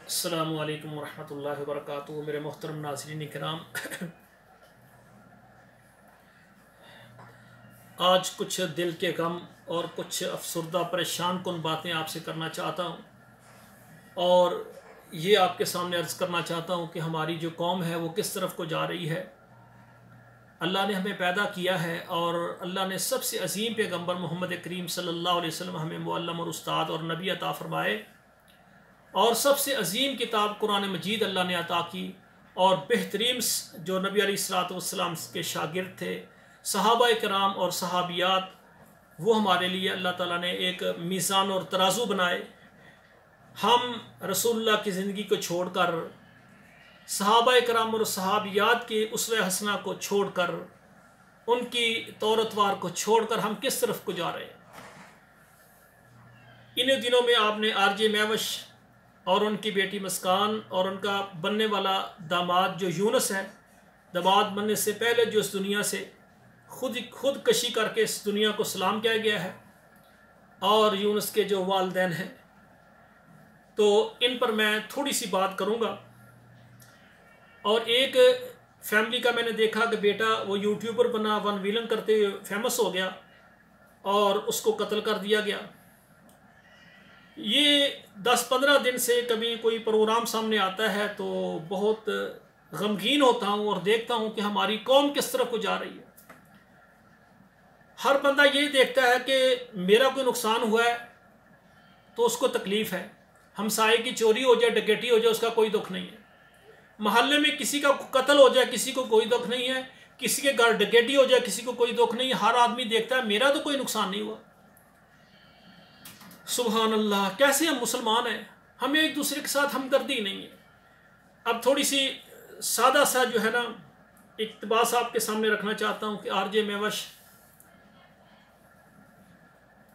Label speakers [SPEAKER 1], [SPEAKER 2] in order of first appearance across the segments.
[SPEAKER 1] अस्सलामु अलैकुम वरहमतुल्लाहि वबरकातुहू। मेरे मोहतरम नाज़रीन इकराम, आज कुछ दिल के गम और कुछ अफसरदा परेशान कुन बातें आपसे करना चाहता हूँ और ये आपके सामने अर्ज़ करना चाहता हूँ कि हमारी जो कौम है वो किस तरफ को जा रही है। अल्लाह ने हमें पैदा किया है और अल्लाह ने सबसे अजीम पैगम्बर मोहम्मद करीम सल्लल्लाहु अलैहि वसल्लम हमें मुअल्लम और उस्ताद और नबी अता फरमाए और सबसे अजीम किताब कुरान मजीद अल्लाह ने अता की और बेहतरीन जो नबी अलैहिस्सलातु वस्सलाम के शागिर्द थे सहाबा कराम और सहाबियात, वो हमारे लिए अल्लाह ताला ने एक मीज़ान और तराजू बनाए। हम रसूलुल्लाह की ज़िंदगी को छोड़कर, सहाबा कराम और सहाबियात के उसवे हसना को छोड़कर, उनकी तौरतवार को छोड़कर हम किस तरफ को जा रहे हैं। इन दिनों में आपने आरजे महवश और उनकी बेटी मुस्कान और उनका बनने वाला दामाद जो यूनुस है, दामाद बनने से पहले जो इस दुनिया से खुदकशी करके इस दुनिया को सलाम किया गया है, और यूनुस के जो वालिदैन हैं, तो इन पर मैं थोड़ी सी बात करूँगा। और एक फैमिली का मैंने देखा कि बेटा वो यूट्यूबर बना, वन विलन करते हुए फेमस हो गया और उसको कत्ल कर दिया गया। ये 10-15 दिन से कभी कोई प्रोग्राम सामने आता है तो बहुत गमगीन होता हूँ और देखता हूँ कि हमारी कौम किस तरफ को जा रही है। हर बंदा यही देखता है कि मेरा कोई नुकसान हुआ है तो उसको तकलीफ़ है, हमसाये की चोरी हो जाए, डकैती हो जाए, उसका कोई दुख नहीं है। महल्ले में किसी का कत्ल हो जाए, किसी को कोई दुख नहीं है। किसी के घर डकैती हो जाए, किसी को कोई दुख नहीं है। हर आदमी देखता है मेरा तो कोई नुकसान नहीं हुआ। सुभान अल्लाह, कैसे हम मुसलमान हैं, हमें एक दूसरे के साथ हमदर्दी नहीं है। अब थोड़ी सी सादा सा जो है ना इक़्तिबास आपके सामने रखना चाहता हूँ कि आरजे महवश,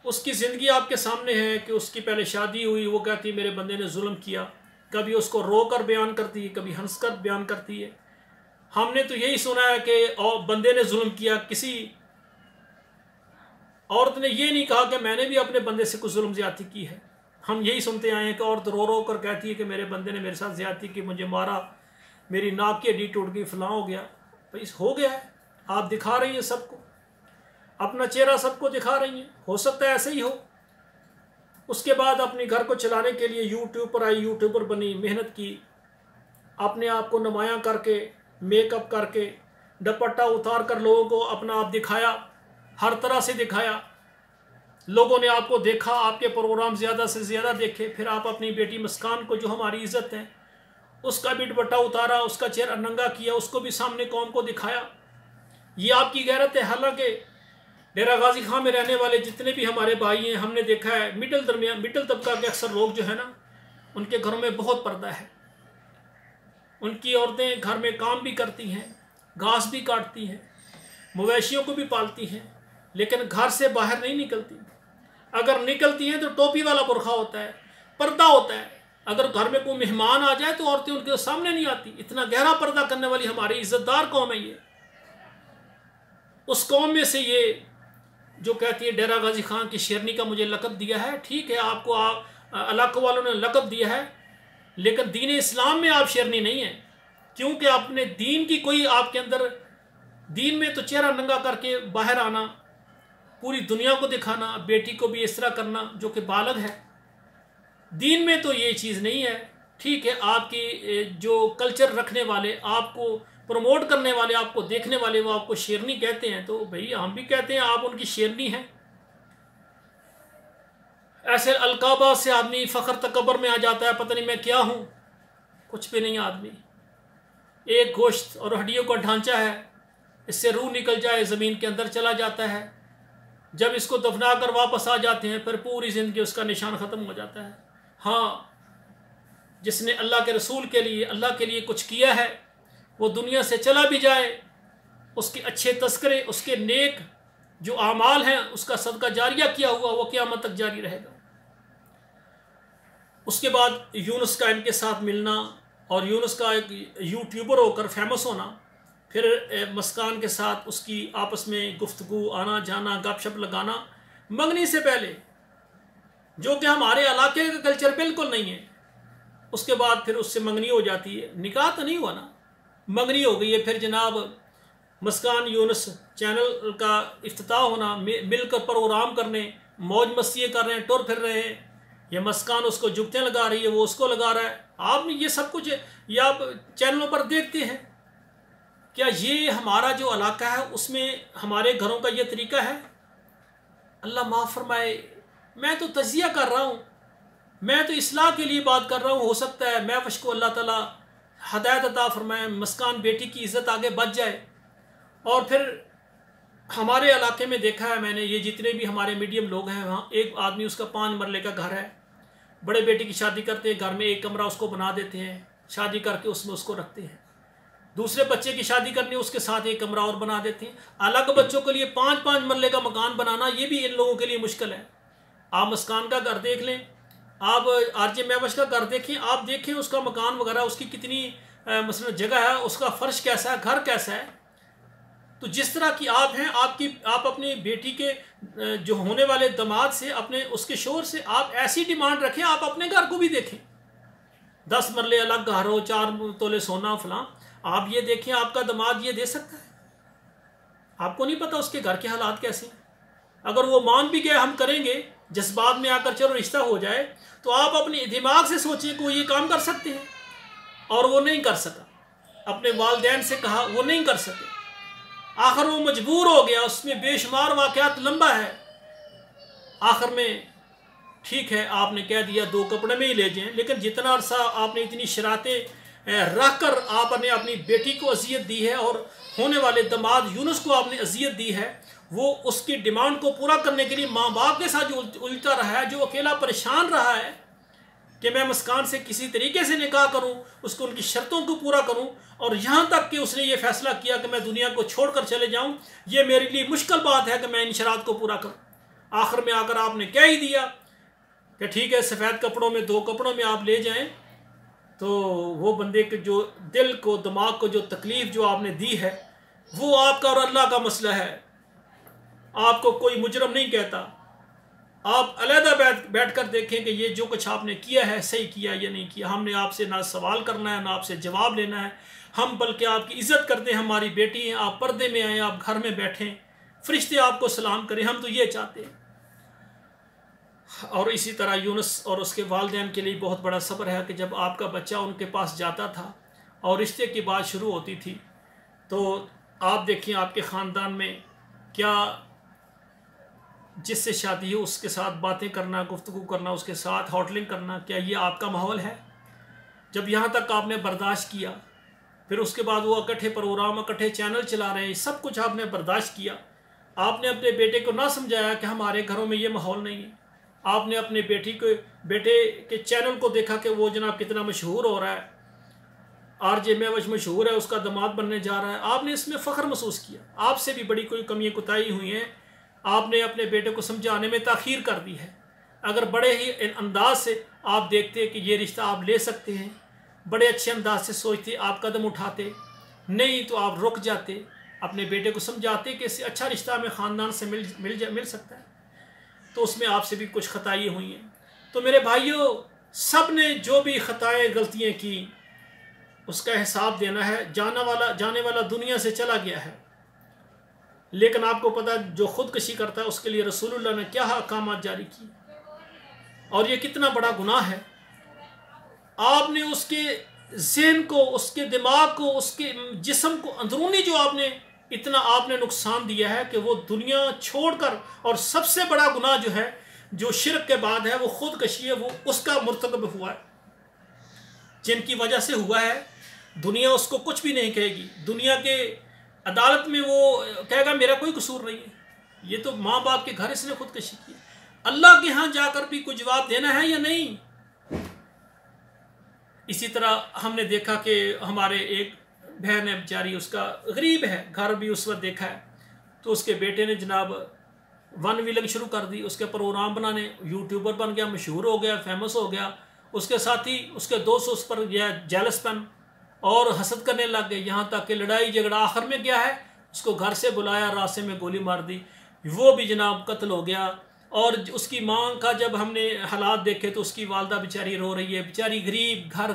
[SPEAKER 1] उसकी ज़िंदगी आपके सामने है कि उसकी पहले शादी हुई, वो कहती मेरे बंदे ने जुल्म किया। कभी उसको रो कर बयान करती है, कभी हंस कर बयान करती है। हमने तो यही सुना है कि बंदे ने जुल्म किया। किसी औरत ने ये नहीं कहा कि मैंने भी अपने बंदे से कुछ जुल्म ज़्यादती की है। हम यही सुनते आए हैं कि औरत रो रो कर कहती है कि मेरे बंदे ने मेरे साथ ज़्यादती की, मुझे मारा, मेरी नाक की हड्डी टूट गई, फलां हो गया। भाई हो गया है, आप दिखा रही हैं सबको, अपना चेहरा सबको दिखा रही हैं, हो सकता है ऐसे ही हो। उसके बाद अपने घर को चलाने के लिए यूट्यूब पर आई, यूट्यूबर बनी, मेहनत की, अपने आप को नुमायाँ करके, मेकअप करके, दुपट्टा उतार कर लोगों को अपना आप दिखाया, हर तरह से दिखाया। लोगों ने आपको देखा, आपके प्रोग्राम ज़्यादा से ज़्यादा देखे। फिर आप अपनी बेटी मुस्कान को, जो हमारी इज़्ज़त है, उसका भी दुपट्टा उतारा, उसका चेहरा नंगा किया, उसको भी सामने कौम को दिखाया। ये आपकी गैरत है। हालांकि डेरा गाजी खां में रहने वाले जितने भी हमारे भाई हैं, हमने देखा है मिडिल तबका के अक्सर लोग जो है ना, उनके घरों में बहुत पर्दा है। उनकी औरतें घर में काम भी करती हैं, घास भी काटती हैं, मवेशियों को भी पालती हैं, लेकिन घर से बाहर नहीं निकलती। अगर निकलती हैं तो टोपी वाला बुरखा होता है, पर्दा होता है। अगर घर में कोई मेहमान आ जाए तो औरतें उनके सामने नहीं आती। इतना गहरा पर्दा करने वाली हमारी इज्जतदार कौम है ये। उस कौम में से ये जो कहती है डेरा गाजी खां की शेरनी का मुझे लक़ब दिया है। ठीक है, आपको इलाक़ों वालों ने लक़ब दिया है, लेकिन दीन इस्लाम में आप शेरनी नहीं है, क्योंकि आपने दीन की कोई आपके अंदर, दीन में तो चेहरा नंगा करके बाहर आना, पूरी दुनिया को दिखाना, बेटी को भी इस तरह करना जो कि बालग है, दीन में तो ये चीज़ नहीं है। ठीक है, आपकी जो कल्चर रखने वाले, आपको प्रमोट करने वाले, आपको देखने वाले, वो आपको शेरनी कहते हैं, तो भाई हम भी कहते हैं आप उनकी शेरनी हैं। ऐसे अलकाबा से आदमी फ़ख्र तकबर में आ जाता है, पता नहीं मैं क्या हूँ, कुछ भी नहीं। आदमी एक गोश्त और हड्डियों का ढांचा है, इससे रूह निकल जाए ज़मीन के अंदर चला जाता है। जब इसको दफना कर वापस आ जाते हैं, फिर पूरी ज़िंदगी उसका निशान ख़त्म हो जाता है। हाँ, जिसने अल्लाह के रसूल के लिए, अल्लाह के लिए कुछ किया है, वो दुनिया से चला भी जाए, उसके अच्छे तस्करे, उसके नेक जो आमाल हैं, उसका सदका जारिया किया हुआ, वो क़यामत तक जारी रहेगा। उसके बाद यूनुस का इनके साथ मिलना और यूनुस का एक यूट्यूबर होकर फेमस होना, फिर मुस्कान के साथ उसकी आपस में गुफ्तगू, आना जाना, गपशप लगाना मंगनी से पहले, जो कि हमारे इलाके का कल्चर बिल्कुल नहीं है। उसके बाद फिर उससे मंगनी हो जाती है। निकाह तो नहीं हुआ ना, मंगनी हो गई है। फिर जनाब मुस्कान यूनुस चैनल का इफ्तिताह होना, मिलकर प्रोग्राम करने, मौज मस्ती कर रहे हैं, टुर फिर रहे हैं। ये मुस्कान उसको जुगतें लगा रही है, वो उसको लगा रहा है। आपने ये सब कुछ ये आप चैनलों पर देखते हैं। क्या ये हमारा जो इलाका है उसमें हमारे घरों का ये तरीका है? अल्लाह माफ़ फरमाए। मैं तो तज़िया कर रहा हूँ, मैं तो इस्लाह के लिए बात कर रहा हूँ। हो सकता है मैं को अल्लाह ताला हदायत अता फरमाए, मुस्कान बेटी की इज़्ज़त आगे बढ़ जाए। और फिर हमारे इलाके में देखा है मैंने, ये जितने भी हमारे मीडियम लोग हैं, वहाँ एक आदमी उसका 5 मरले का घर है, बड़े बेटी की शादी करते हैं, घर में एक कमरा उसको बना देते हैं, शादी करके उसमें उसको रखते हैं। दूसरे बच्चे की शादी करनी, उसके साथ एक कमरा और बना देते हैं। अलग बच्चों के लिए 5-5 मरले का मकान बनाना, ये भी इन लोगों के लिए मुश्किल है। आप मुस्कान का घर देख लें, आप आरजे महवश का घर देखें, आप देखें उसका मकान वगैरह, उसकी कितनी मसलन जगह है, उसका फर्श कैसा है, घर कैसा है। तो जिस तरह की आप हैं, आप अपनी बेटी के जो होने वाले दामाद से, अपने उसके शोहर से आप ऐसी डिमांड रखें, आप अपने घर को भी देखें। 10 मरले अलग घर हो, 4 तोले सोना फलां, आप ये देखें आपका दामाद ये दे सकता है? आपको नहीं पता उसके घर के हालात कैसे हैं। अगर वो मान भी गए हम करेंगे, जज्बात में आकर चलो रिश्ता हो जाए, तो आप अपने दिमाग से सोचिए कि वो ये काम कर सकते हैं, और वो नहीं कर सका। अपने वालिदैन से कहा, वो नहीं कर सके, आखिर वो मजबूर हो गया। उसमें बेशुमार वाक़यात लंबा है। आखिर में ठीक है, आपने कह दिया 2 कपड़े में ही ले जाएं, लेकिन जितना अरसा आपने इतनी शरारतें रख कर आपने अपनी बेटी को अजियत दी है और होने वाले दामाद यूनुस को आपने अजियत दी है, वो उसकी डिमांड को पूरा करने के लिए माँ बाप के साथ जो उलझता रहा है, जो अकेला परेशान रहा है कि मैं मुस्कान से किसी तरीके से निकाह करूं, उसको उनकी शर्तों को पूरा करूं, और यहाँ तक कि उसने ये फैसला किया कि मैं दुनिया को छोड़कर चले जाऊं, ये मेरे लिए मुश्किल बात है कि मैं इन शरात को पूरा करूं। आखिर में आकर आपने कह ही दिया कि ठीक है, सफ़ेद कपड़ों में 2 कपड़ों में आप ले जाएं। तो वो बंदे के जो दिल को, दिमाग को जो तकलीफ़ जो आपने दी है, वो आपका और अल्लाह का मसला है। आपको कोई मुजरम नहीं कहता। आप अलहदा बैठ कर देखें कि ये जो कुछ आपने किया है सही किया या नहीं किया। हमने आपसे ना सवाल करना है, ना आपसे जवाब लेना है। हम बल्कि आपकी इज़्ज़त करते हैं, हमारी बेटी हैं, आप पर्दे में आएँ, आप घर में बैठें, फरिश्ते आपको सलाम करें, हम तो ये चाहते हैं। और इसी तरह यूनुस और उसके वालिदैन के लिए बहुत बड़ा सब्र है कि जब आपका बच्चा उनके पास जाता था और रिश्ते की बात शुरू होती थी, तो आप देखिए आपके ख़ानदान में क्या जिससे शादी हो उसके साथ बातें करना, गुफ्तगू करना, उसके साथ होटलिंग करना, क्या ये आपका माहौल है? जब यहाँ तक आपने बर्दाश्त किया, फिर उसके बाद वो इकट्ठे प्रोग्राम, इकट्ठे चैनल चला रहे हैं, सब कुछ आपने बर्दाश्त किया। आपने अपने बेटे को ना समझाया कि हमारे घरों में ये माहौल नहीं है। आपने अपने बेटे के चैनल को देखा कि वो जनाब कितना मशहूर हो रहा है, आरजे महवश मशहूर है, उसका दामाद बनने जा रहा है। आपने इसमें फ़ख्र महसूस किया। आपसे भी बड़ी कोई कमी कोताही हुई है, आपने अपने बेटे को समझाने में ताख़ीर कर दी है। अगर बड़े ही अंदाज से आप देखते कि ये रिश्ता आप ले सकते हैं, बड़े अच्छे अंदाज से सोचते, आप कदम उठाते, नहीं तो आप रुक जाते, अपने बेटे को समझाते कि इससे अच्छा रिश्ता हमें ख़ानदान से मिल सकता है। तो उसमें आपसे भी कुछ खताएँ हुई हैं। तो मेरे भाइयों, सब ने जो भी खताएँ गलतियाँ की उसका हिसाब देना है। जाने वाला दुनिया से चला गया है, लेकिन आपको पता है जो ख़ुदकशी करता है उसके लिए रसूलुल्लाह ने क्या अहकामात जारी किए, और ये कितना बड़ा गुनाह है। आपने उसके ज़हन को, उसके दिमाग को, उसके जिस्म को अंदरूनी जो इतना आपने नुकसान दिया है कि वो दुनिया छोड़कर, और सबसे बड़ा गुनाह जो है, जो शिरक के बाद है, वो ख़ुदकशी है, वो उसका मुर्तकब हुआ है। जिनकी वजह से हुआ है, दुनिया उसको कुछ भी नहीं कहेगी। दुनिया के अदालत में वो कहेगा मेरा कोई कसूर नहीं है, ये तो माँ बाप के घर इसने खुदकशी की। अल्लाह के यहाँ जाकर भी कुछ जवाब देना है या नहीं। इसी तरह हमने देखा कि हमारे एक बहन है बेचारी, उसका गरीब है, घर भी उस वक्त देखा है, तो उसके बेटे ने जनाब वन व्हीलिंग शुरू कर दी, उसके प्रोग्राम बनाने, यूट्यूबर बन गया, मशहूर हो गया, फेमस हो गया। उसके साथ ही उसके दोस्त उस पर जेलसपन और हसद करने लग गए, यहाँ तक कि लड़ाई झगड़ा आखिर में गया है, उसको घर से बुलाया, रास्ते में गोली मार दी, वो भी जनाब कत्ल हो गया। और उसकी माँ का जब हमने हालात देखे तो उसकी वालदा बेचारी रो रही है, बेचारी गरीब घर,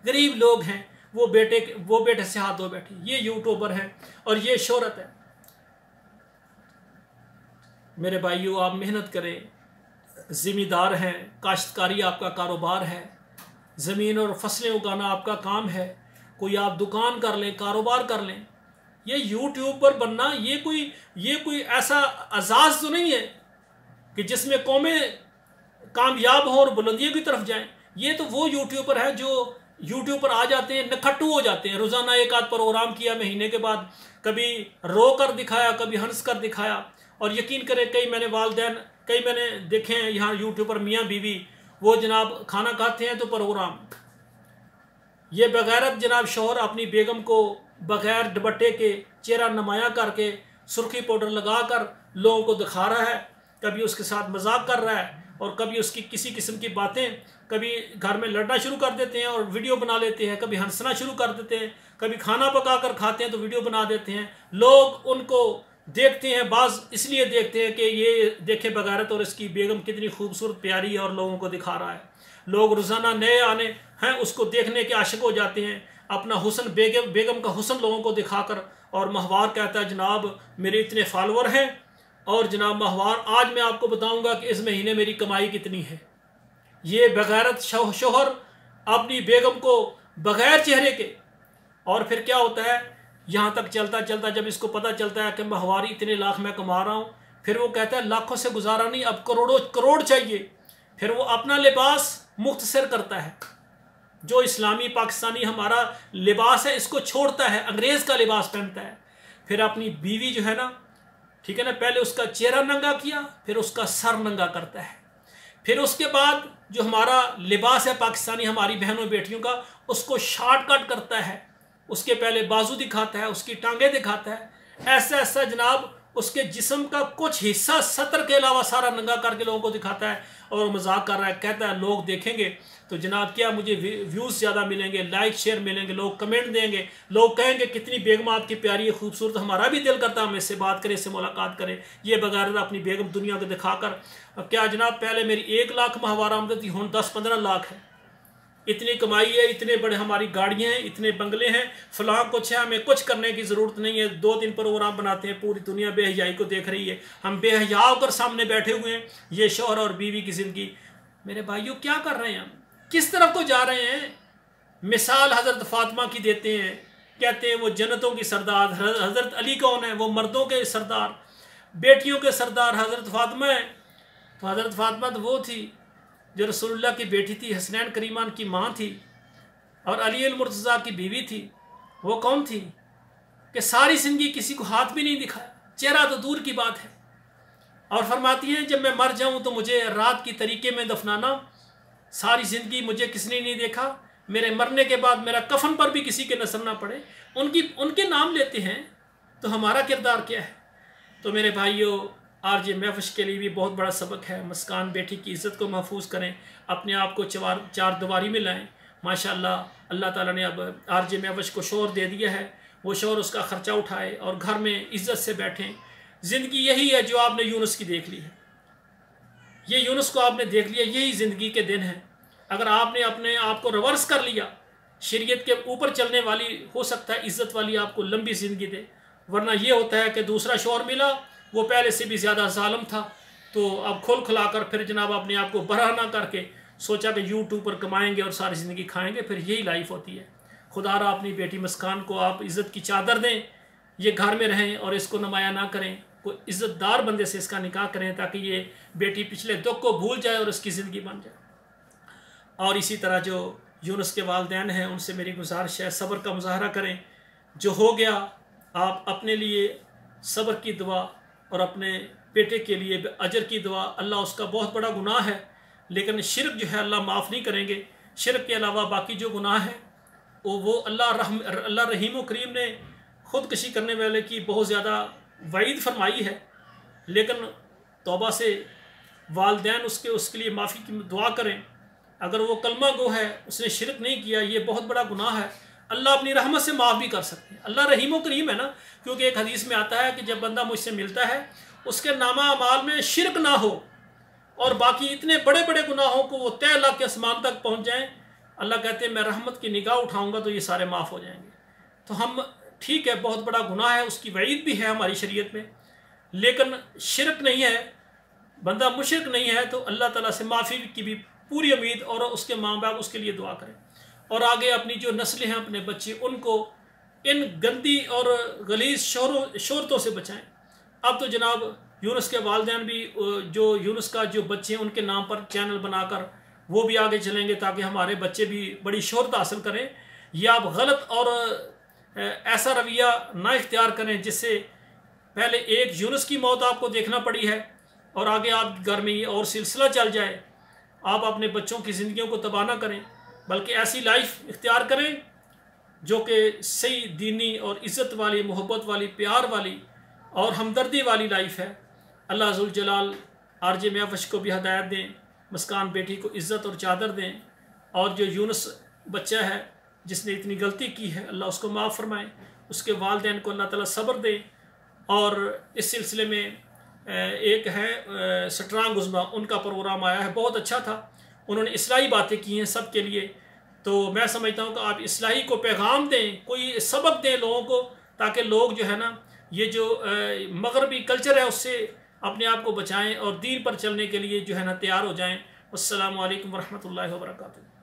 [SPEAKER 1] गरीब लोग हैं, वो बेटे से हाथ धो बैठी। ये यूट्यूबर है और ये शोहरत है। मेरे भाइयों, आप मेहनत करें, ज़िम्मेदार हैं, काश्तकारी आपका कारोबार है, ज़मीन और फसलें उगाना आपका काम है, कोई आप दुकान कर लें, कारोबार कर लें। ये यूट्यूब पर बनना ये कोई ऐसा एजाज़ तो नहीं है कि जिसमें कौमें कामयाब हों और बुलंदियों की तरफ जाएं। ये तो वो यूट्यूबर है जो यूट्यूब पर आ जाते हैं, नखट्टू हो जाते हैं, रोज़ाना एक आध प्रोग्राम किया, महीने के बाद कभी रो कर दिखाया, कभी हंस कर दिखाया। और यकीन करें, कई मैंने देखे हैं यहाँ यूट्यूब पर, मियाँ बीवी, वो जनाब खाना खाते हैं तो प्रोग्राम, ये बगैरत जनाब शौहर अपनी बेगम को बगैर दुपट्टे के चेहरा नुमाया करके सुर्खी पाउडर लगाकर लोगों को दिखा रहा है, कभी उसके साथ मजाक कर रहा है और कभी उसकी किसी किस्म की बातें, कभी घर में लड़ना शुरू कर देते हैं और वीडियो बना लेते हैं, कभी हंसना शुरू कर देते हैं, कभी खाना पका कर खाते हैं तो वीडियो बना देते हैं। लोग उनको देखते हैं, बाज इसलिए देखते हैं कि ये देखे बगैरत और इसकी बेगम कितनी खूबसूरत प्यारी है और लोगों को दिखा रहा है। लोग रोज़ाना नए आने हैं उसको देखने के आशिक हो जाते हैं, अपना हुस्न, बेगम का हुस्न लोगों को दिखाकर। और महवार कहता है, जनाब मेरे इतने फॉलोअर हैं और जनाब महवार आज मैं आपको बताऊंगा कि इस महीने मेरी कमाई कितनी है। ये बगैरत शौहर अपनी बेगम को बगैर चेहरे के, और फिर क्या होता है, यहाँ तक चलता चलता जब इसको पता चलता है कि महवारी इतने लाख मैं कमा रहा हूँ, फिर वो कहता है लाखों से गुजारा नहीं, अब करोड़ चाहिए। फिर वो अपना लिबास मुख्तसर करता है, जो इस्लामी पाकिस्तानी हमारा लिबास है इसको छोड़ता है, अंग्रेज़ का लिबास पहनता है। फिर अपनी बीवी जो है ना, ठीक है ना, पहले उसका चेहरा नंगा किया, फिर उसका सर नंगा करता है। फिर उसके बाद जो हमारा लिबास है पाकिस्तानी हमारी बहनों बेटियों का, उसको शॉर्टकट करता है, उसके पहले बाजू दिखाता है, उसकी टांगें दिखाता है, ऐसा ऐसा जनाब उसके जिस्म का कुछ हिस्सा सतर के अलावा सारा नंगा करके लोगों को दिखाता है और मजाक कर रहा है। कहता है लोग देखेंगे तो जनाब क्या मुझे व्यूज़ ज़्यादा मिलेंगे, लाइक शेयर मिलेंगे, लोग कमेंट देंगे, लोग कहेंगे कितनी बेगम आपकी प्यारी है, खूबसूरत, हमारा भी दिल करता है हम इससे बात करें, इससे मुलाकात करें। ये बगैर अपनी बेगम दुनिया को दिखाकर, क्या जनाब पहले मेरी 1 लाख माहवार आमदन थी, हुन 10-15 लाख है, इतनी कमाई है, इतने बड़े हमारी गाड़ियाँ हैं, इतने बंगले हैं, फलां कुछ है, हमें कुछ करने की ज़रूरत नहीं है। 2-3 प्रोग्राम बनाते हैं, पूरी दुनिया बेहयाई को देख रही है, हम बेहया होकर सामने बैठे हुए हैं। ये शौहर और बीवी की ज़िंदगी, मेरे भाइयों क्या कर रहे हैं हम, किस तरफ को जा रहे हैं। मिसाल हज़रत फ़ातिमा की देते हैं, कहते हैं वो जन्नतों की सरदार। हज़रत अली कौन है, वो मर्दों के सरदार, बेटियों के सरदार हज़रत फ़ातिमा है। तो हज़रत फ़ातिमा तो वो थी जो रसूलुल्लाह की बेटी थी, हसनैन करीमान की माँ थी और अली अल मुर्तज़ा की बीवी थी। वो कौन थी कि सारी ज़िंदगी किसी को हाथ भी नहीं दिखाया, चेहरा तो दूर की बात है। और फरमाती हैं जब मैं मर जाऊं तो मुझे रात की तरीके में दफनाना, सारी ज़िंदगी मुझे किसने नहीं देखा, मेरे मरने के बाद मेरा कफन पर भी किसी के नजर ना पड़े, उनके नाम लेते हैं। तो हमारा किरदार क्या है। तो मेरे भाइयों, आरजे महफिश के लिए भी बहुत बड़ा सबक है। मस्कान बेटी की इज़्ज़त को महफूज करें, अपने आप को चार दीवारी में लाएं। माशाअल्लाह अल्लाह ताला ने अब आरजे महफिश को शोहर दे दिया है, वो शोहर उसका ख़र्चा उठाए और घर में इज़्ज़त से बैठें। ज़िंदगी यही है जो आपने यूनुस की देख ली है, ये यूनुस को आपने देख लिया, यही ज़िंदगी के दिन हैं। अगर आपने अपने आप को रिवर्स कर लिया, शरीयत के ऊपर चलने वाली, हो सकता है इज़्ज़त वाली आपको लंबी ज़िंदगी दे। वरना ये होता है कि दूसरा शौहर मिला, वो पहले से भी ज़्यादा ज़ालिम था, तो अब खुल खुलाकर फिर जनाब अपने आप को बरहा ना करके सोचा कि यूट्यूब पर कमाएंगे और सारी ज़िंदगी खाएंगे, फिर यही लाइफ होती है। खुदारा अपनी बेटी मस्कान को आप इज़्ज़त की चादर दें, ये घर में रहें और इसको नुमाया ना करें, कोई इज़्ज़तदार बंदे से इसका निकाह करें ताकि ये बेटी पिछले दुख को भूल जाए और उसकी ज़िंदगी बन जाए। और इसी तरह जो यूनुस के वालिदैन हैं उनसे मेरी गुजारिश है, सब्र का मुजाहरा करें। जो हो गया आप अपने लिए सब्र की दुआ और अपने बेटे के लिए अजर की दुआ, अल्लाह उसका बहुत बड़ा गुनाह है, लेकिन शिरक जो है अल्लाह माफ़ नहीं करेंगे। शिरक के अलावा बाकी जो गुनाह है वो अल्लाह रहीम करीम ने ख़ुदकशी करने वाले की बहुत ज़्यादा वईद फरमाई है। लेकिन तौबा से वालिदैन उसके लिए माफ़ी की दुआ करें। अगर वो कलमा गो है, उसने शिरक नहीं किया, ये बहुत बड़ा गुनाह है, अल्लाह अपनी रहमत से माफ़ भी कर सकते हैं। अल्लाह रहीम करीम है ना, क्योंकि एक हदीस में आता है कि जब बंदा मुझसे मिलता है उसके नामा अमाल में शिरक ना हो और बाकी इतने बड़े बड़े गुनाहों को वो तय अल्लाह के आसमान तक पहुँच जाएँ, अल्लाह कहते हैं मैं रहमत की निगाह उठाऊँगा तो ये सारे माफ़ हो जाएंगे। तो हम ठीक है, बहुत बड़ा गुनाह है, उसकी वईद भी है हमारी शरीयत में, लेकिन शिरक नहीं है, बंदा मुशरिक नहीं है, तो अल्लाह ताला से माफ़ी की भी पूरी उम्मीद, और उसके माँ बाप उसके लिए दुआ करें, और आगे अपनी जो नस्लें हैं, अपने बच्चे, उनको इन गंदी और गलीज शोहरतों से बचाएं। अब तो जनाब यूनुस के वालिदैन भी, जो यूनुस का जो बच्चे हैं उनके नाम पर चैनल बनाकर वो भी आगे चलेंगे, ताकि हमारे बच्चे भी बड़ी शोहरत हासिल करें। या आप गलत और ऐसा रवैया ना इख्तियार करें जिससे पहले एक यूनुस की मौत आपको देखना पड़ी है और आगे आप घर में ये और सिलसिला चल जाए। आप अपने बच्चों की ज़िंदगियों को तबाह ना करें, बल्कि ऐसी लाइफ इख्तियार करें जो कि सही दीनी और इज़्ज़त वाली, मोहब्बत वाली, प्यार वाली और हमदर्दी वाली लाइफ है। अल्लाह ज़ुल जलाल आरजे महफश को भी हदायत दें, मुस्कान बेटी को इज़्ज़त और चादर दें, और जो यूनुस बच्चा है जिसने इतनी गलती की है, अल्लाह उसको माफ़ फरमाए, उसके वालिदैन को अल्लाह ताला सब्र दे। और इस सिलसिले में एक है स्ट्रांग उज़्मा, उनका प्रोग्राम आया है, बहुत अच्छा था, उन्होंने इस्लाही बातें की हैं सब के लिए। तो मैं समझता हूँ कि आप इस्लाही को पैगाम दें, कोई सबक दें लोगों को, ताकि लोग जो है ना ये जो मगरबी कल्चर है उससे अपने आप को बचाएं और दीन पर चलने के लिए जो है ना तैयार हो जाएं। अस्सलामु अलैकुम वरहमतुल्लाहि वबरकातुहू।